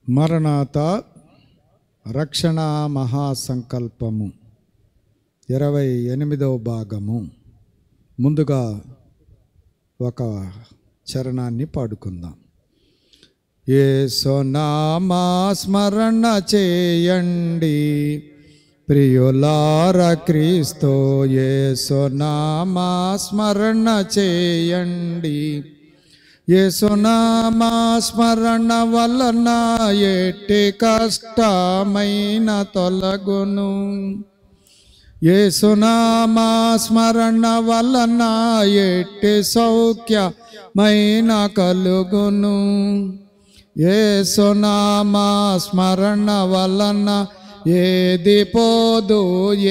మరణాత రక్షణ మహాసంకల్పము 28వ భాగము. ముందుగా ఒక చరణాన్ని పాడుకుందాం. యేసునామా స్మరణ చేయండి ప్రియులార, క్రీస్తు యేసునామా స్మరణ చేయండి. యేసునామా స్మరణ వలన ఎట్టి కష్టమైన తొలగును. యేసునామా స్మరణ వలన ఎట్టి సౌఖ్యమైన కలుగును. యేసునామా స్మరణ వలన ఏది పోదు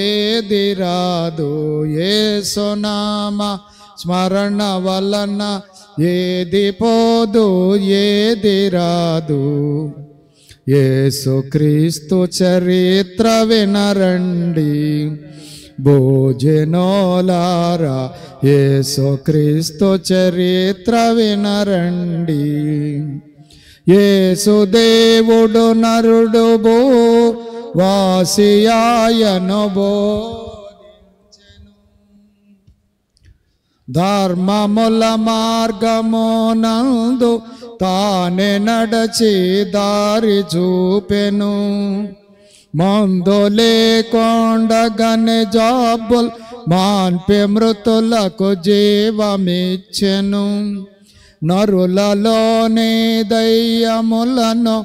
ఏది రాదు. యేసునామా స్మరణ వలన ఏది పోదు ఏది రాదు. యేసుక్రీస్తు చరిత్ర వినరండి భోజనోలారా, యేసుక్రీస్తు చరిత్ర వినరండి. యేసుదేవుడు నరుడు భూ వాసియాయను ధర్మముల మార్గమునందు తానే నడచి దారి చూపెను. మందు లేకొండగనే జబ్బుల్ మాన్పే మృతులకు జీవమిచ్చెను. నరులలోనే దయ్యములను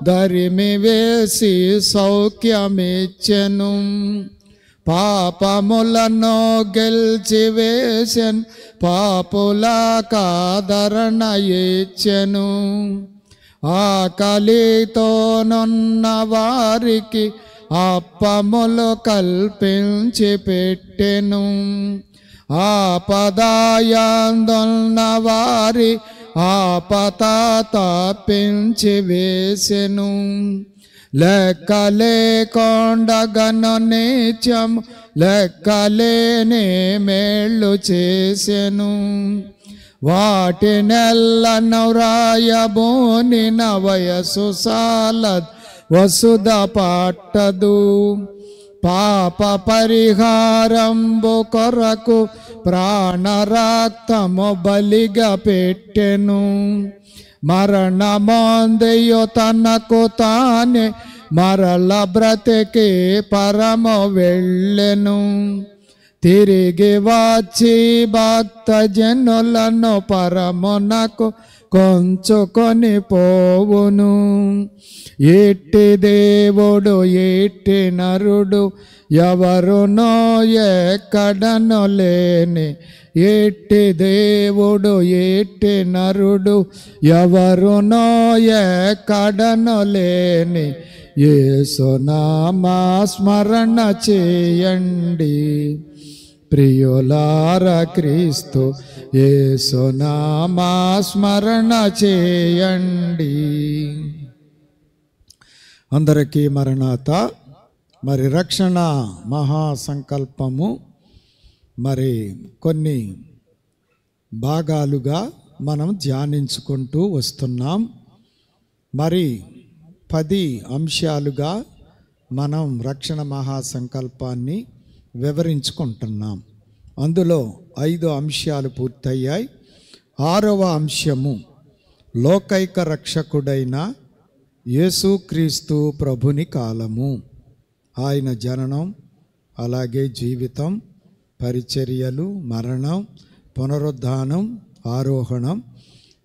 దరిమి వేసి సౌఖ్యమిచ్చెను. పాపములను గెలిచి వేసెన్ పాపులకాదరణ ఇచ్చెను. ఆకలితోనున్న వారికి అప్పములు కల్పించి పెట్టెను. ఆపదాయందున్న వారి ఆపద తప్పించి వేసెను. లెక్కలేకొండగను నిత్యం లెక్కలేని మేళ్ళు చేసెను. వాటినెల్లను రాయబోనిన వయసు సాలద్ వసుధ పట్టదు. పాప పరిహారంబు కొరకు ప్రాణరక్తము బలిగా పెట్టెను. మరణమందయు తనకు తానే మరల బ్రతికి పరము వెళ్ళెను. తిరిగి వచ్చి భక్త జనులను పరమునకు కొంచుకొని పోవును. ఎట్టి దేవుడు ఎట్టి నరుడు ఎవరునో ఎక్కడను లేని. ఎట్టి దేవుడు ఎట్టి నరుడు ఎవరునో ఎక్కడను లేని. యేసునామా స్మరణ చేయండి ప్రియులార, క్రీస్తు యేసునామా స్మరణ చేయండి. అందరికీ మరణాత. మరి రక్షణ మహాసంకల్పము మరి కొన్ని భాగాలుగా మనం ధ్యానించుకుంటూ వస్తున్నాం. మరి 10 అంశాలుగా మనం రక్షణ మహాసంకల్పాన్ని వివరించుకుంటున్నాం. అందులో 5 అంశాలు పూర్తయ్యాయి. 6వ అంశము లోకైక రక్షకుడైన యేసుక్రీస్తు ప్రభుని కాలము, ఆయన జననం, అలాగే జీవితం, పరిచర్యలు, మరణం, పునరుద్ధానం, ఆరోహణం,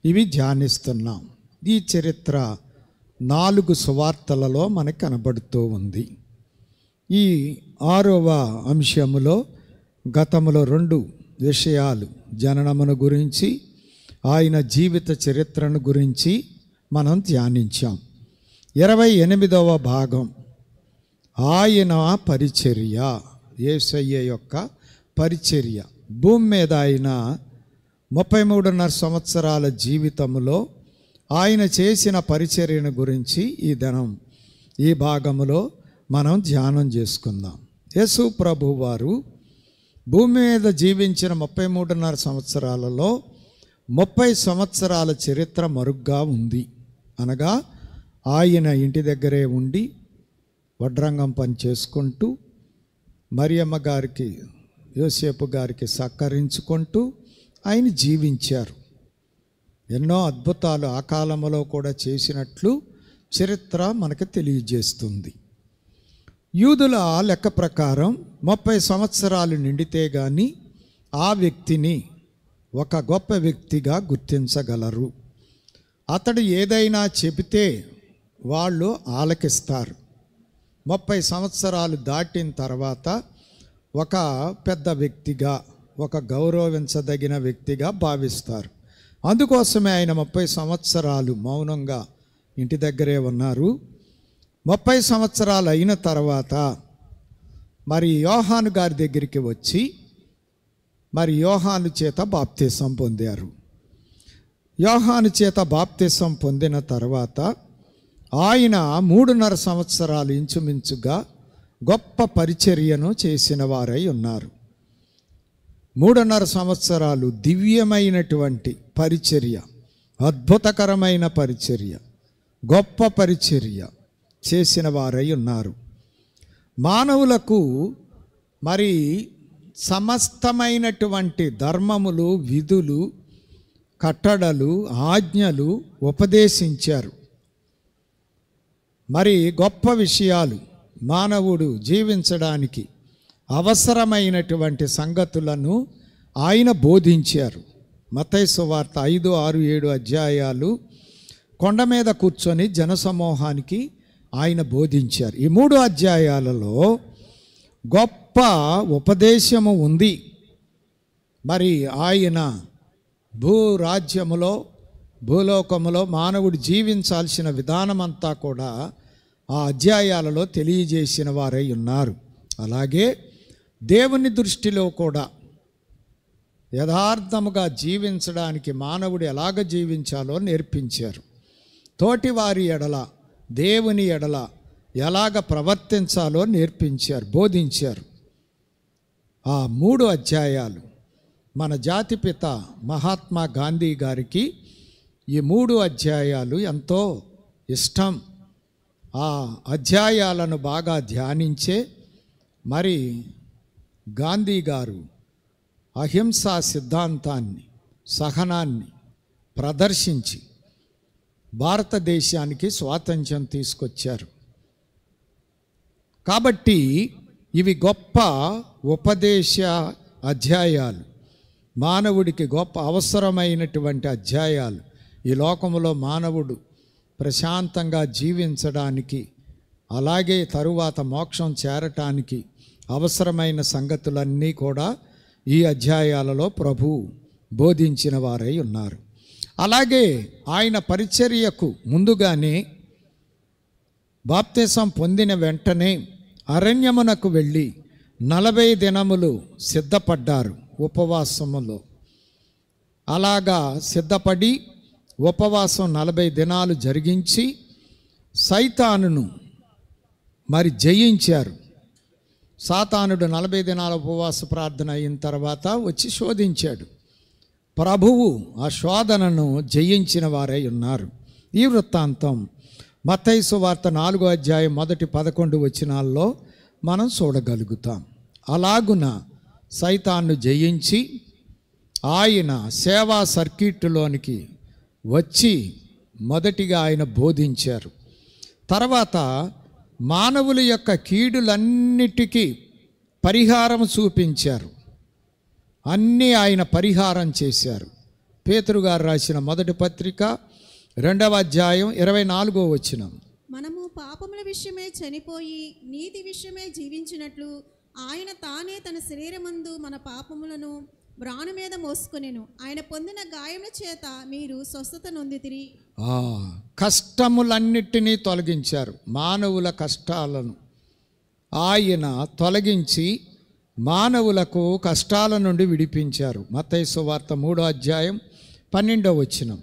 ఇవి ధ్యానిస్తున్నాం. ఈ చరిత్ర 4 సువార్తలలో మనకు కనబడుతూ ఉంది. ఈ 6వ అంశములో గతములో 2 విషయాలు, జననమును గురించి, ఆయన జీవిత చరిత్రను గురించి మనం ధ్యానించాం. 28వ భాగం ఆయన పరిచర్య, యేసయ్య యొక్క పరిచర్య. భూమి మీద ఆయన 33.5 సంవత్సరాల జీవితంలో ఆయన చేసిన పరిచర్యను గురించి ఈ భాగములో మనం ధ్యానం చేసుకుందాం. యేసు ప్రభు వారు భూమి మీద జీవించిన 33.5 సంవత్సరాలలో 30 సంవత్సరాల చరిత్ర మరుగ్గా ఉంది. అనగా ఆయన ఇంటి దగ్గరే ఉండి వడ్రంగం పని చేసుకుంటూ మరియమ్మ గారికి, యోసేపు గారికి సహకరించుకుంటూ ఆయన జీవించారు. ఎన్నో అద్భుతాలు ఆ కాలంలో కూడా చేసినట్లు చరిత్ర మనకు తెలియజేస్తుంది. యూదుల లెక్క ప్రకారం 30 సంవత్సరాలు నిండితే కానీ ఆ వ్యక్తిని ఒక గొప్ప వ్యక్తిగా గుర్తించగలరు. అతడు ఏదైనా చెబితే వాళ్ళు ఆలకిస్తారు. 30 సంవత్సరాలు దాటిన తర్వాత ఒక పెద్ద వ్యక్తిగా, ఒక గౌరవించదగిన వ్యక్తిగా భావిస్తారు. అందుకోసమే ఆయన 30 సంవత్సరాలు మౌనంగా ఇంటి దగ్గరే ఉన్నారు. 30 సంవత్సరాలు అయిన తర్వాత మరి యోహాను గారి దగ్గరికి వచ్చి మరి యోహాను చేత బాప్తిసం పొందారు. యోహాను చేత బాప్తిసం పొందిన తర్వాత ఆయన 3.5 సంవత్సరాలు ఇంచుమించుగా గొప్ప పరిచర్యను చేసిన వారై ఉన్నారు. 3.5 సంవత్సరాలు దివ్యమైనటువంటి పరిచర్య, అద్భుతకరమైన పరిచర్య, గొప్ప పరిచర్య చేసిన వారై ఉన్నారు. మానవులకు మరి సమస్తమైనటువంటి ధర్మములు, విధులు, కట్టడలు, ఆజ్ఞలు ఉపదేశించారు. మరి గొప్ప విషయాలు, మానవుడు జీవించడానికి అవసరమైనటువంటి సంగతులను ఆయన బోధించారు. మత్తయి సువార్త 5, 6, 7 అధ్యాయాలు కొండ మీద కూర్చొని జనసమూహానికి ఆయన బోధించారు. ఈ 3 అధ్యాయాలలో గొప్ప ఉపదేశము ఉంది. మరి ఆయన భూరాజ్యములో, భూలోకములో మానవుడు జీవించాల్సిన విధానమంతా కూడా ఆ అధ్యాయాలలో తెలియజేసిన వారై ఉన్నారు. అలాగే దేవుని దృష్టిలో కూడా యథార్థముగా జీవించడానికి మానవుడు ఎలాగ జీవించాలో నేర్పించారు. తోటివారి ఎడల, దేవుని ఎడల ఎలాగ ప్రవర్తించాలో నేర్పించారు, బోధించారు. ఆ 3 అధ్యాయాలు మన జాతిపిత మహాత్మా గాంధీ గారికి ఈ 3 అధ్యాయాలు ఎంతో ఇష్టం. ఆ అధ్యాయాలను బాగా ధ్యానించే మరి గాంధీ గారు అహింసా సిద్ధాంతాన్ని, సహనాన్ని ప్రదర్శించి భారతదేశానికి స్వాతంత్ర్యం తీసుకొచ్చారు. కాబట్టి ఇవి గొప్ప ఉపదేశ అధ్యాయాలు, మానవుడికి గొప్ప అవసరమైనటువంటి అధ్యాయాలు. ఈ లోకంలో మానవుడు ప్రశాంతంగా జీవించడానికి, అలాగే తరువాత మోక్షం చేరటానికి అవసరమైన సంగతులన్నీ కూడా ఈ అధ్యాయాలలో ప్రభు బోధించిన వారై ఉన్నారు. అలాగే ఆయన పరిచర్యకు ముందుగానే బాప్తిసం పొందిన వెంటనే అరణ్యమునకు వెళ్ళి 40 దినములు సిద్ధపడ్డారు ఉపవాసములో. అలాగా సిద్ధపడి ఉపవాసం 40 దినాలు జరిగించి సైతానును మరి జయించారు. సాతానుడు 40 దినాల ఉపవాస ప్రార్థన అయిన తర్వాత వచ్చి శోధించాడు. ప్రభువు ఆ శోధనను జయించిన వారై ఉన్నారు. ఈ వృత్తాంతం మత్తయి సువార్త 4వ అధ్యాయం 1-11 వచనాల్లో మనం చూడగలుగుతాం. అలాగున సైతాన్ను జయించి ఆయన సేవా సర్క్యూట్లోనికి వచ్చి మొదటిగా ఆయన బోధించారు. తర్వాత మానవుల యొక్క కీడులన్నిటికీ పరిహారం చూపించారు. అన్నీ ఆయన పరిహారం చేశారు. పేతురు గారు రాసిన మొదటి పత్రిక 2వ అధ్యాయం 24వ వచనం. మనము పాపముల విషయమే చనిపోయి నీతి విషయమే జీవించినట్లు ఆయన తానే తన శరీరమందు మన పాపములను వ్రాను మీద మోసుకొనెను. ఆయన పొందిన గాయముల చేత మీరు స్వస్థత నొందితిరి. కష్టములన్నిటినీ తొలగించారు. మానవుల కష్టాలను ఆయన తొలగించి మానవులకు కష్టాల నుండి విడిపించారు. మత్తయి సువార్త 3వ అధ్యాయం 12వ వచనం.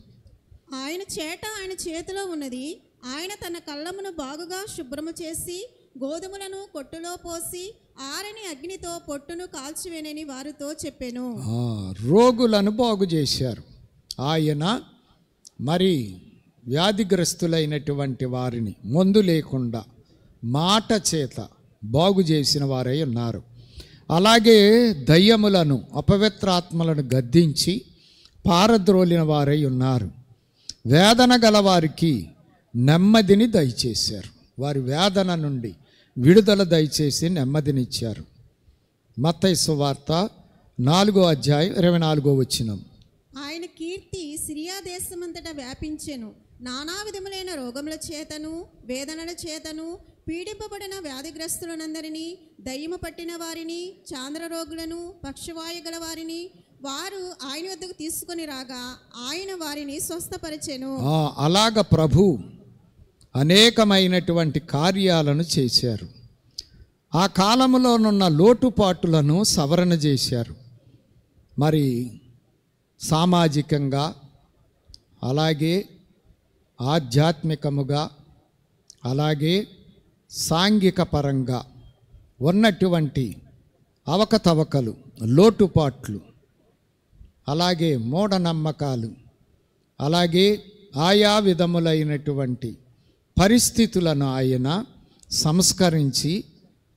ఆయన చేట ఆయన చేతిలో ఉన్నది. ఆయన తన కళ్ళమును బాగుగా శుభ్రము చేసి గోధుమలను కొట్టులో పోసి ఆరని అగ్నితో పొట్టును కాల్చివేనని వారితో చెప్పెను. రోగులను బాగు చేశారు. ఆయన మరి వ్యాధిగ్రస్తులైనటువంటి వారిని మందు లేకుండా మాట చేత బాగు చేసిన వారై ఉన్నారు. అలాగే దయ్యములను అపవిత్రాత్మలను గద్దించి పారద్రోలిన వారై ఉన్నారు. వేదన గల వారికి నెమ్మదిని దయచేశారు. వారి వేదన నుండి విడుదల దయచేసి నెమ్మదినిచ్చారు. మత్తయి సువార్త 4వ అధ్యాయం 24వ వచనం. ఆయన కీర్తి సిరియా దేశమంతటా వ్యాపించెను. నానా విధములైన రోగముల చేతను వేదనల చేతను పీడింపబడిన వ్యాధిగ్రస్తులనందరినీ, దయ్యము పట్టిన వారిని, చాంద్ర రోగులను, పక్షవాయు గల వారిని వారు ఆయన వద్దకు తీసుకొని రాగా ఆయన వారిని స్వస్థపరిచెను. అలాగ ప్రభు అనేకమైనటువంటి కార్యాలను చేశారు. ఆ కాలంలోనున్న లోటుపాటులను సవరణ చేశారు. మరి సామాజికంగా, అలాగే ఆధ్యాత్మికముగా, అలాగే సాంఘిక పరంగా ఉన్నటువంటి అవకతవకలు, లోటుపాట్లు, అలాగే మూఢనమ్మకాలు, అలాగే ఆయా విధములైనటువంటి పరిస్థితులను ఆయన సంస్కరించి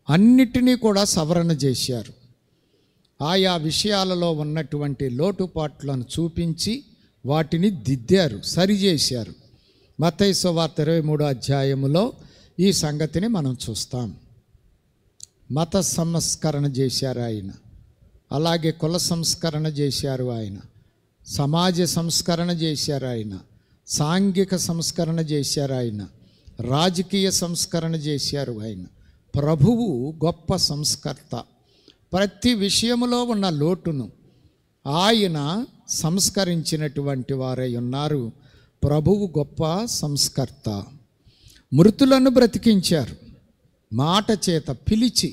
అన్నిటినీ కూడా సవరణ చేశారు. ఆయా విషయాలలో ఉన్నటువంటి లోటుపాట్లను చూపించి వాటిని దిద్దారు, సరిచేశారు. మత్తయి సువార్త 23వ అధ్యాయములో ఈ సంగతిని మనం చూస్తాం. మత సంస్కరణ చేశారు ఆయన, అలాగే కుల సంస్కరణ చేశారు ఆయన, సమాజ సంస్కరణ చేశారు ఆయన, సాంఘిక సంస్కరణ చేశారు ఆయన, రాజకీయ సంస్కరణ చేశారు ఆయన. ప్రభువు గొప్ప సంస్కర్త. ప్రతి విషయములో ఉన్న లోటును ఆయన సంస్కరించినటువంటి వారై ఉన్నారు. ప్రభువు గొప్ప సంస్కర్త. మృతులను బ్రతికించారు. మాట చేత పిలిచి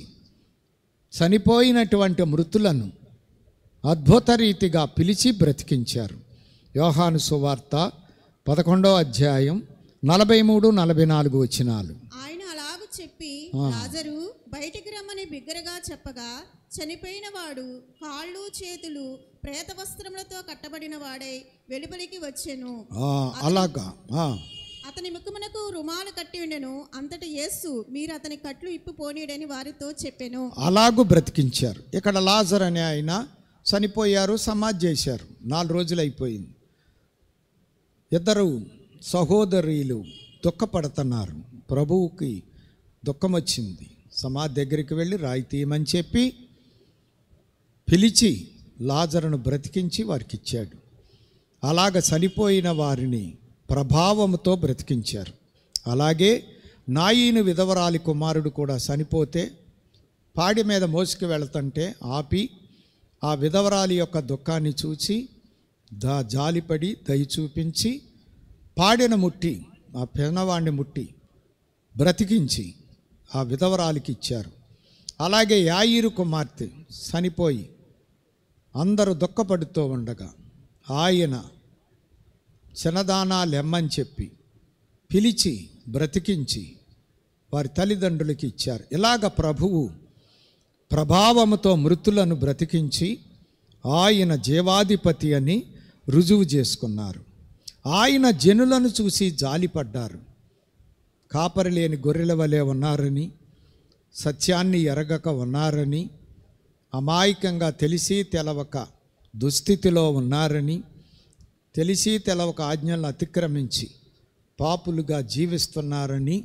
చనిపోయినటువంటి మృతులను అద్భుత రీతిగా పిలిచి బ్రతికించారు. యోహాను సువార్త 11వ అధ్యాయం 43-44 వచనాలు. ఆయన అలాగు చెప్పి లాజరు బయటికి రమ్మని బిగ్గరగా చెప్పగా చనిపోయిన వాడు కాళ్ళు చేతులు ప్రేత వస్త్రములతో కట్టబడిన వాడై వెలుపలికి వచ్చెను. అలాగా అతని ముఖమునకు రుమాలు కట్టి ఉండెను. అంతటా యేసు మీరు అతని కట్లు ఇప్పు పోనీడని వారితో చెప్పెను. అలాగూ బ్రతికించారు. ఇక్కడ లాజర్ అనే ఆయన చనిపోయారు, సమాధి చేశారు. 4 రోజులు అయిపోయింది. ఇద్దరు సహోదరులు దుఃఖపడుతున్నారు. ప్రభువుకి దుఃఖం వచ్చింది. సమాధి దగ్గరికి వెళ్ళి రాయి తీయమని చెప్పి పిలిచి లాజరును బ్రతికించి వారికి ఇచ్చాడు. అలాగ చనిపోయిన వారిని ప్రభావంతో బ్రతికించారు. అలాగే నాయీను విధవరాలి కుమారుడు కూడా చనిపోతే పాడి మీద మోసుకు వెళుతుంటే ఆపి ఆ విధవరాలి యొక్క దుఃఖాన్ని చూచి జాలిపడి దయ చూపించి పాడిన ముట్టి, ఆ పిన్నవాడిని ముట్టి బ్రతికించి ఆ విధవరాలికి ఇచ్చారు. అలాగే యాయీరు కుమార్తె చనిపోయి అందరూ దుఃఖపడుతూ ఉండగా ఆయన చిన్నదానాలెమ్మని చెప్పి పిలిచి బ్రతికించి వారి తల్లిదండ్రులకి ఇచ్చారు. ఇలాగ ప్రభువు ప్రభావముతో మృతులను బ్రతికించి ఆయన జీవాధిపతి అని రుజువు చేసుకున్నారు. ఆయన జనులను చూసి జాలిపడ్డారు. కాపరి లేని గొర్రెల వలె ఉన్నారని, సత్యాన్ని ఎరగక ఉన్నారని, అమాయకంగా తెలిసి తెలవక దుస్థితిలో ఉన్నారని, తెలిసి తెలవక ఆజ్ఞలను అతిక్రమించి పాపులుగా జీవిస్తున్నారని,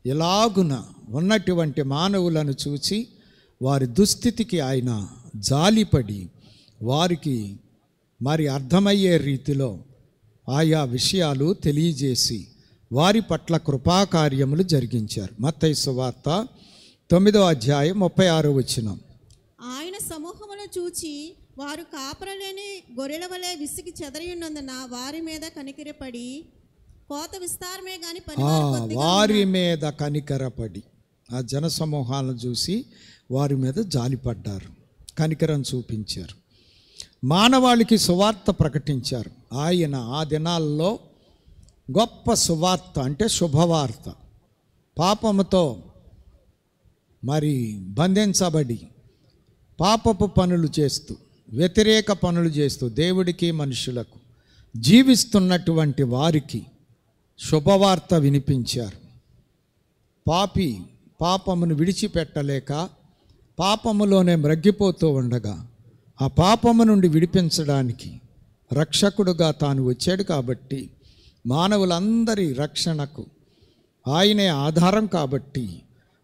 ఇలాగున ఉన్నటువంటి మానవులను చూసి వారి దుస్థితికి ఆయన జాలిపడి వారికి మరి అర్థమయ్యే రీతిలో ఆయా విషయాలు తెలియజేసి వారి పట్ల కృపాకార్యములు జరిగించారు. మత్తయి సువార్త 9వ అధ్యాయం 36వ వచనం. ఆయన సమూహమును చూచి వారు కాపరలేని గొర్రెల వలె విసిగి చెదరియున్నందున వారి మీద కనికరపడి కోత విస్తారమే గాని వారి మీద కనికరపడి ఆ జన సమూహాలను చూసి వారి మీద జాలిపడ్డారు, కనికరం చూపించారు. మానవాళికి సువార్త ప్రకటించారు. ఆయన ఆ దినాల్లో గొప్ప సువార్త అంటే శుభవార్త. పాపముతో మరి బంధించబడి పాపపు పనులు చేస్తూ వ్యతిరేక పనులు చేస్తూ దేవుడికి మనుషులకు జీవిస్తున్నటువంటి వారికి శుభవార్త వినిపించారు. పాపి పాపమును విడిచిపెట్టలేక పాపములోనే మ్రగ్గిపోతూ ఉండగా ఆ పాపము నుండి విడిపించడానికి రక్షకుడుగా తాను వచ్చాడు కాబట్టి, మానవులందరి రక్షణకు ఆయనే ఆధారం కాబట్టి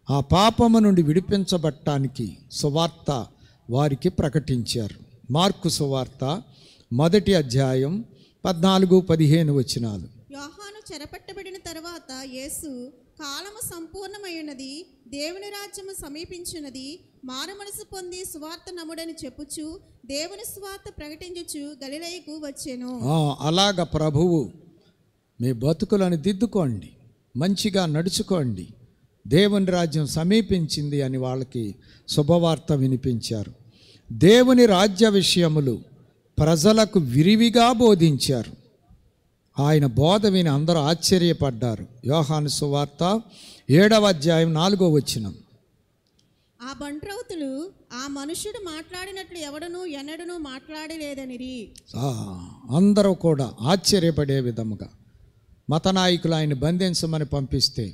ఆ పాపము నుండి విడిపించబట్టానికి సువార్త వారికి ప్రకటించారు. మార్కు సువార్త 1వ అధ్యాయం 14-15 వచనాలు. యోహాను చెరపట్టబడిన తరువాత యేసు, కాలము సంపూర్ణమైనది, దేవుని రాజ్యము సమీపించినది, మారుమనసు పొంది సువార్త నమ్ముడని చెప్పుచు దేవుని సువార్త ప్రకటించుచు గలిలయకు వచ్చెను. అలాగ ప్రభువు మీ బతుకులను దిద్దుకోండి, మంచిగా నడుచుకోండి, దేవుని రాజ్యం సమీపించింది అని వాళ్ళకి శుభవార్త వినిపించారు. దేవుని రాజ్య విషయములు ప్రజలకు విరివిగా బోధించారు. ఆయన బోధ విని అందరూ ఆశ్చర్యపడ్డారు. యోహాను సువార్త 7వ అధ్యాయం 4వ వచనం. ఆ బంట్రౌతులు, ఆ మనుష్యుడు మాట్లాడినట్లు ఎవడనూ ఎన్నడనూ మాట్లాడలేదనిరి. అందరూ కూడా ఆశ్చర్యపడే విధముగా మత నాయకులు ఆయన బంధించమని పంపిస్తే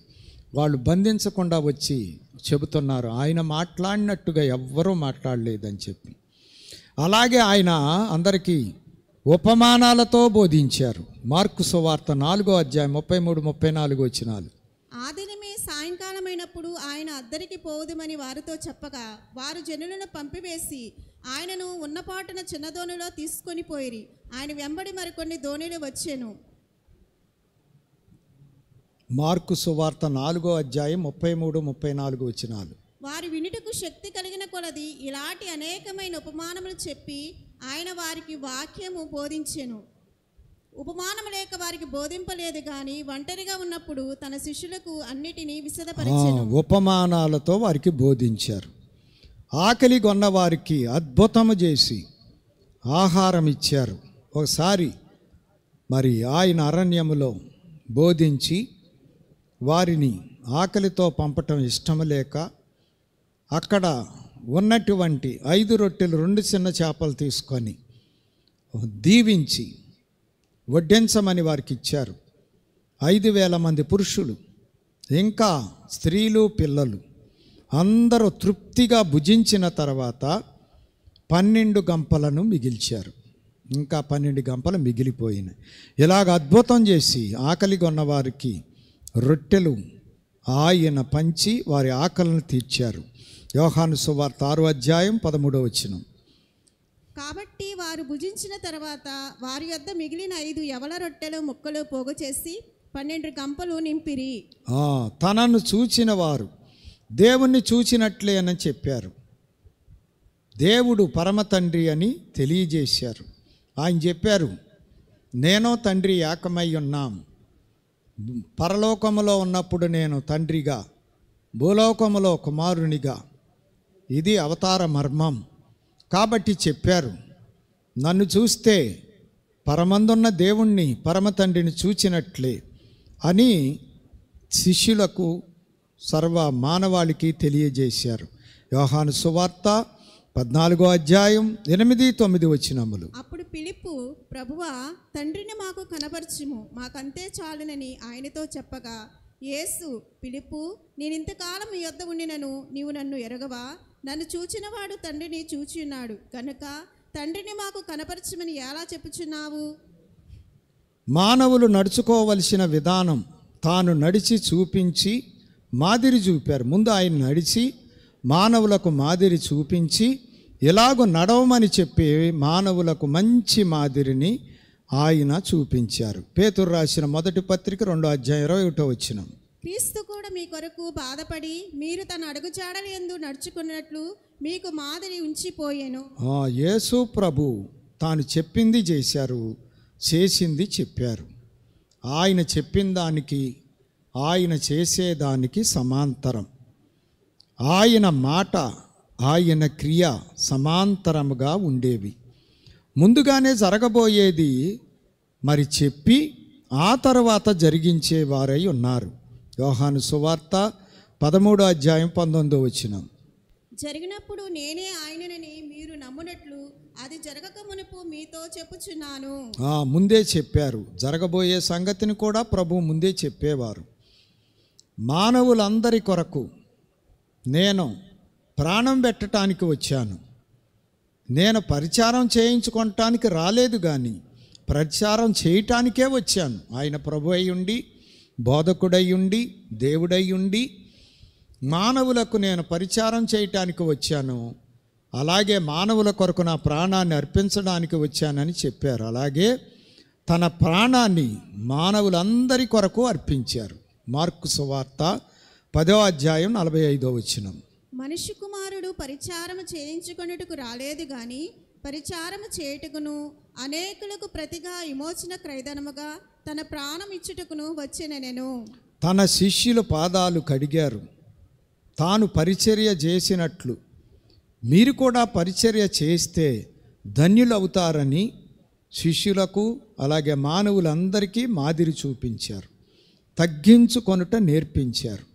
వాళ్ళు బంధించకుండా వచ్చి చెబుతున్నారు, ఆయన మాట్లాడినట్టుగా ఎవ్వరూ మాట్లాడలేదని చెప్పి. అలాగే ఆయన అందరికీ ఉపమానాలతో బోధించారు. మార్కు సువార్త 4వ అధ్యాయం 33-34 వచనాలు. ఆ దినమే సాయంకాలమైనప్పుడు ఆయన అద్దరికి పోవుదమని వారితో చెప్పగా వారు జనులను పంపివేసి ఆయనను ఉన్నపాటున చిన్న దోణిలో తీసుకొని పోయిరి. ఆయన వెంబడి మరికొన్ని దోణిలు వచ్చెను. మార్కు సువార్త 4వ అధ్యాయం 33-34 వచనాలు. వారి వినుటకు శక్తి కలిగిన కొలది ఇలాంటి అనేకమైన ఉపమానములు చెప్పి ఆయన వారికి వాక్యము బోధించెను. ఉపమానము లేక వారికి బోధింపలేదు గాని ఒంటరిగా ఉన్నప్పుడు తన శిష్యులకు అన్నిటినీ విశదపరిచెను. ఉపమానాలతో వారికి బోధించారు. ఆకలి కొన్న వారికి అద్భుతము చేసి ఆహారం ఇచ్చారు. ఒకసారి మరి ఆయన అరణ్యములో బోధించి వారిని ఆకలితో పంపటం ఇష్టం లేక అక్కడ ఉన్నటువంటి 5 రొట్టెలు 2 చిన్న చేపలు తీసుకొని దీవించి వడ్డించమని వారికి ఇచ్చారు. 5,000 మంది పురుషులు ఇంకా స్త్రీలు పిల్లలు అందరూ తృప్తిగా భుజించిన తర్వాత 12 గంపలను మిగిల్చారు. ఇంకా 12 గంపలు మిగిలిపోయినాయి. ఇలాగ అద్భుతం చేసి ఆకలి కొన్న వారికి రొట్టెలు ఆయన పంచి వారి ఆకలిని తీర్చారు. యోహాను సువార్త 6వ అధ్యాయం 13వ వచనం. కాబట్టి వారు భుజించిన తర్వాత వారి యొద్ద మిగిలిన 5 యవల రొట్టెలు ముక్కలు పోగు చేసి 12 గంపలు నింపిరి. తనను చూచిన వారు దేవుణ్ణి చూచినట్లే అని చెప్పారు. దేవుడు పరమ తండ్రి అని తెలియజేశారు. ఆయన చెప్పారు, నేను తండ్రి ఏకమై ఉన్నాం. పరలోకములో ఉన్నప్పుడు నేను తండ్రిగా, భూలోకములో కుమారునిగా. ఇది అవతార మర్మం. కాబట్టి చెప్పారు, నన్ను చూస్తే పరమందున్న దేవుణ్ణి పరమ తండ్రిని చూచినట్లే అని శిష్యులకు సర్వ మానవాళికి తెలియజేశారు. యోహాను సువార్త 14వ అధ్యాయం 8-9 వచనములు. అప్పుడు ఫిలిప్పు, ప్రభువా, తండ్రిని మాకు కనపరచుము, మాకంతే చాలునని ఆయనతో చెప్పగా యేసు, ఫిలిప్పు, నేను ఇంతకాలం మీ యొద్ద ఉండినను నీవు నన్ను ఎరగవా? నన్ను చూచినవాడు తండ్రిని చూచి ఉన్నాడు కనుక తండ్రిని మాకు కనపరచమని ఎలా చెప్పుచున్నావు? మానవులు నడుచుకోవలసిన విధానం తాను నడిచి చూపించి మాదిరి చూపారు. ముందు ఆయన నడిచి మానవులకు మాదిరి చూపించి ఇలాగ నడవమని చెప్పి మానవులకు మంచి మాదిరిని ఆయన చూపించారు. పేతురు రాసిన 1వ పత్రిక 2వ అధ్యాయం 21వ వచనం. క్రీస్తు కూడా మీ కొరకు బాధపడి మీరు తన అడుగుజాడల యందు నడుచుకున్నట్లు మీకు మాదిరి ఉంచిపోయాను. యేసు ప్రభు తాను చెప్పింది చేశారు, చేసింది చెప్పారు. ఆయన చెప్పిన దానికి ఆయన చేసేదానికి సమాంతరం. ఆయన మాట ఆయన క్రియ సమాంతరముగా ఉండేవి. ముందుగానే జరగబోయేది మరి చెప్పి ఆ తర్వాత జరిగించేవారై ఉన్నారు. యోహాను సువార్త 13వ అధ్యాయం 19వ వచనం. జరిగినప్పుడు నేనే ఆయననని మీరు నమ్మునట్లు అది జరగక మునుపు మీతో చెప్పుచున్నాను. ముందే చెప్పారు. జరగబోయే సంగతిని కూడా ప్రభు ముందే చెప్పేవారు. మానవులందరి కొరకు నేను ప్రాణం పెట్టడానికి వచ్చాను. నేను పరిచారం చేయించుకోవటానికి రాలేదు, కానీ ప్రచారం చేయటానికే వచ్చాను. ఆయన ప్రభు అయ్యుండి, బోధకుడయ్యుండి, దేవుడయ్యుండి మానవులకు నేను పరిచారం చేయటానికి వచ్చాను. అలాగే మానవుల కొరకు నా ప్రాణాన్ని అర్పించడానికి వచ్చానని చెప్పారు. అలాగే తన ప్రాణాన్ని మానవులందరి కొరకు అర్పించారు. మార్కు సువార్త 10వ అధ్యాయం 45వ వచనం. మనిషి కుమారుడు పరిచారము చేయించుకొనుటకు రాలేదు గాని పరిచారము చేయుటకును అనేకులకు ప్రతిగా విమోచన క్రయధనముగా తన ప్రాణం ఇచ్చుటకును వచ్చెనెను. తన శిష్యుల పాదాలు కడిగారు. తాను పరిచర్య చేసినట్లు మీరు కూడా పరిచర్య చేస్తే ధన్యులవుతారని శిష్యులకు అలాగే మానవులందరికీ మాదిరి చూపించారు. తగ్గించుకొనుట నేర్పించారు.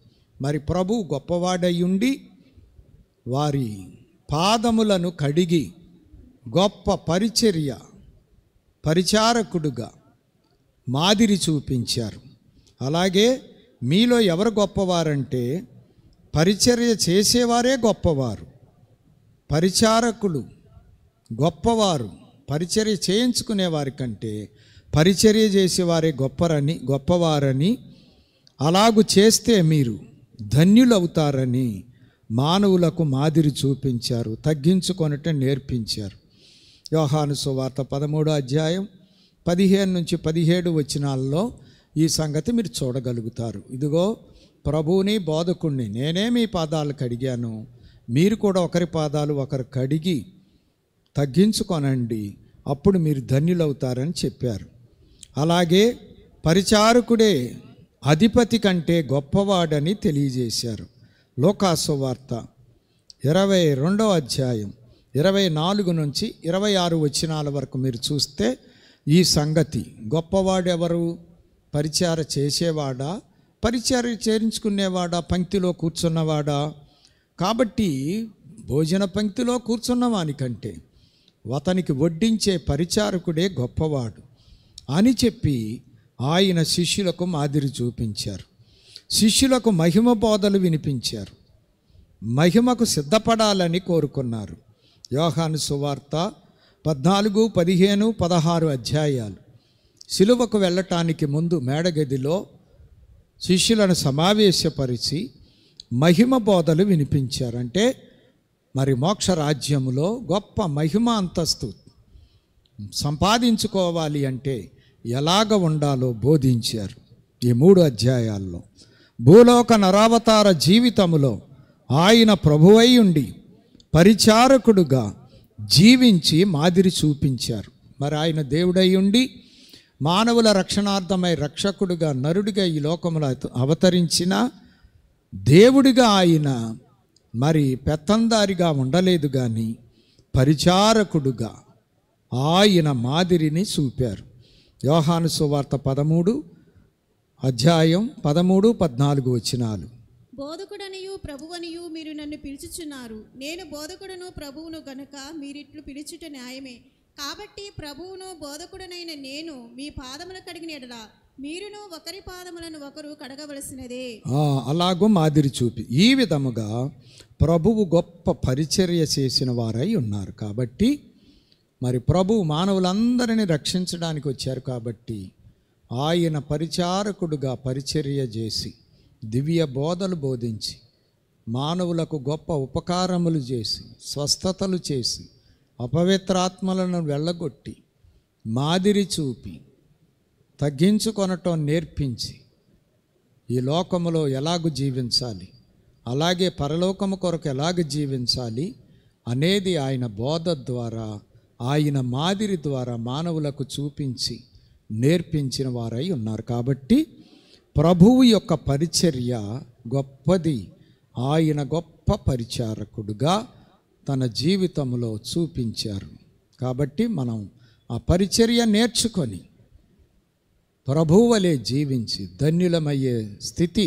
మరి ప్రభు గొప్పవాడయ్యుండి వారి పాదములను కడిగి గొప్ప పరిచారకుడుగా మాదిరి చూపించారు. అలాగే మీలో ఎవరు గొప్పవారంటే పరిచర్య చేసేవారే గొప్పవారు, పరిచారకులు గొప్పవారు. పరిచర్య చేయించుకునేవారి కంటే పరిచర్య చేసేవారే గొప్పవారని, అలాగు చేస్తే మీరు ధన్యులవుతారని మానవులకు మాదిరి చూపించారు. తగ్గించుకొనుట నేర్పించారు. యోహాను సువార్త 13వ అధ్యాయం 15 నుంచి 17 వచనాల్లో ఈ సంగతి మీరు చూడగలుగుతారు. ఇదిగో ప్రభువుని బోధకుణ్ణి నేనే మీ పాదాలు కడిగాను, మీరు కూడా ఒకరి పాదాలు ఒకరు కడిగి తగ్గించుకొనండి, అప్పుడు మీరు ధన్యులవుతారని చెప్పారు. అలాగే పరిచారకుడే అధిపతి కంటే గొప్పవాడని తెలియజేశారు. లూకాసు వార్త 22వ అధ్యాయం 24 నుంచి 26 వచనాల వరకు మీరు చూస్తే ఈ సంగతి, గొప్పవాడెవరు? పరిచార చేసేవాడా, పరిచర్య చేయించుకునేవాడా, పంక్తిలో కూర్చున్నవాడా? కాబట్టి భోజన పంక్తిలో కూర్చున్నవానికంటే అతనికి వడ్డించే పరిచారకుడే గొప్పవాడు అని చెప్పి ఆయన శిష్యులకు మాదిరి చూపించారు. శిష్యులకు మహిమ బోధలు వినిపించారు. మహిమకు సిద్ధపడాలని కోరుకున్నారు. యోహాను సువార్త 14, 15, 16 అధ్యాయాలు. సిలువకు వెళ్ళటానికి ముందు మేడగదిలో శిష్యులను సమావేశపరిచి మహిమ బోధలు వినిపించారు. అంటే మరి మోక్ష రాజ్యములో గొప్ప మహిమ అంతస్తు సంపాదించుకోవాలి అంటే ఎలాగ ఉండాలో బోధించారు. ఈ 3 అధ్యాయాల్లో భూలోక నరావతార జీవితములో ఆయన ప్రభువై ఉండి పరిచారకుడుగా జీవించి మాదిరి చూపించారు. మరి ఆయన దేవుడై ఉండి మానవుల రక్షణార్థమై రక్షకుడుగా నరుడిగా ఈ లోకములో అవతరించిన దేవుడిగా ఆయన మరి పెత్తందారిగా ఉండలేదు, కానీ పరిచారకుడుగా ఆయన మాదిరిని చూపారు. యోహాను సువార్త 13 అధ్యాయం 13, 14 వచనాలు. బోధకుడనియు ప్రభువనియు మీరు నన్ను పిలుచుచున్నారు. నేను బోధకుడును ప్రభువును గనుక మీరిట్లు పిలుచుట న్యాయమే. కాబట్టి ప్రభువును బోధకుడనైన నేను మీ పాదములు కడిగిన ఎడల మీరును ఒకరి పాదములను ఒకరు కడగవలసినదే. అలాగూ మాదిరి చూపి ఈ విధముగా ప్రభువు గొప్ప పరిచర్య చేసిన వారై ఉన్నారు. కాబట్టి మరి ప్రభువు మానవులందరినీ రక్షించడానికి వచ్చారు. కాబట్టి ఆయన పరిచారకుడుగా పరిచర్య చేసి దివ్య బోధలు బోధించి మానవులకు గొప్ప ఉపకారములు చేసి స్వస్థతలు చేసి అపవిత్రాత్మలను వెళ్ళగొట్టి మాదిరి చూపి తగ్గించుకొనటం నేర్పించి ఈ లోకములో ఎలాగ జీవించాలి, అలాగే పరలోకము కొరకు ఎలాగ జీవించాలి అనేది ఆయన బోధ ద్వారా, ఆయన మాదిరి ద్వారా మానవులకు చూపించి నేర్పించిన వారై ఉన్నారు. కాబట్టి ప్రభువు యొక్క పరిచర్య గొప్పది. ఆయన గొప్ప పరిచారకుడుగా తన జీవితంలో చూపించారు. కాబట్టి మనం ఆ పరిచర్య నేర్చుకొని ప్రభువు వలె జీవించి ధన్యులమయ్యే స్థితి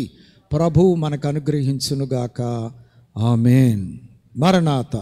ప్రభువు మనకు అనుగ్రహించునుగాక. ఆమేన్. మరణాత.